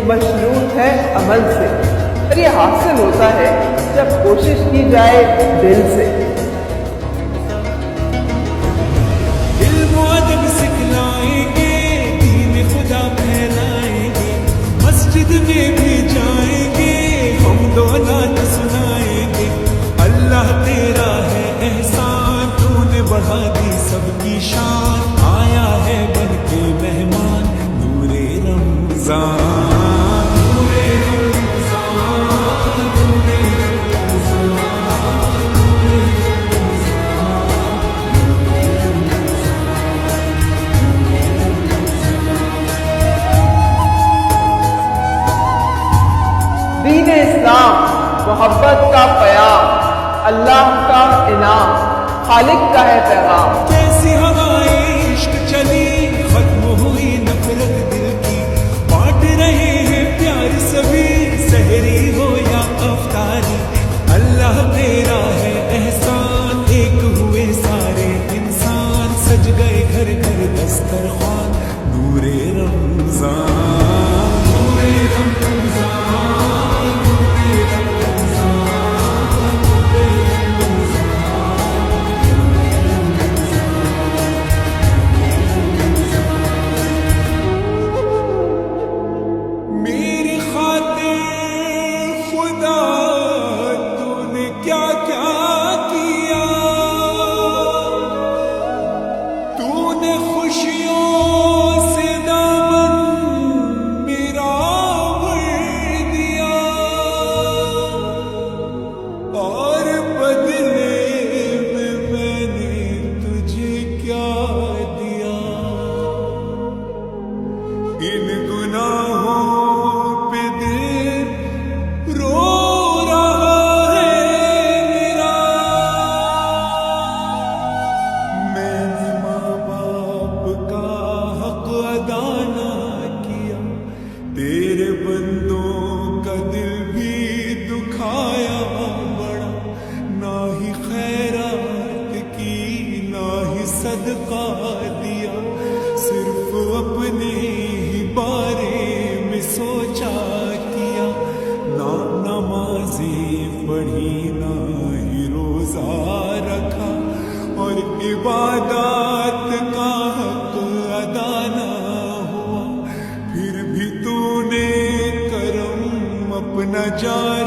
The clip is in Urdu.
مشروط ہے عمل سے، اور یہ حاصل ہوتا ہے جب کوشش کی جائے دل سے۔ علم و ادب سکھلائیں گے، دین خدا پھیلائیں گے، مسجد میں بھی جائیں گے، حمد و نعت سنائیں گے۔ اللہ تیرا ہے احسان، تو نے بڑھا دی سب کی شان، آیا ہے بن کے مہمان نور رمضان۔ دین اسلام محبت کا پیام، اللہ کا انعام، خالق کا ہے پیغام۔ کیسی ہوائیں عشق چلی، ختم ہوئی نفرت دل کی، بانٹ رہے ہیں پیار سبھی، سحری ہو یا افطاری۔ اللہ تیرا ہے احسان، ایک ہوئے سارے انسان، سج گئے گھر گھر دسترخوان نور رمضان، نور رمضان۔ میری خاطر خدا تو نے کیا کیا کیا، تو نے خوشیوں سے دامن میرا بھر دیا، اور بدلے میں نے تجھے کیا دیا۔ ان گناہوں پہ دل رو رہا ہے میرا، میں نے ماں باپ کا حق ادا نہ کیا، تیرے بندوں کا دل بھی دکھایا بڑا، نہ ہی خیرات کی نہ ہی صدقہ دیا، صرف اپنے ہی بارے میں سوچا کیا، نہ نمازیں پڑھی نہ ہی روزہ رکھا، اور عبادات کا حق ادا نہ ہوا، پھر بھی تو نے کرم اپنا جاری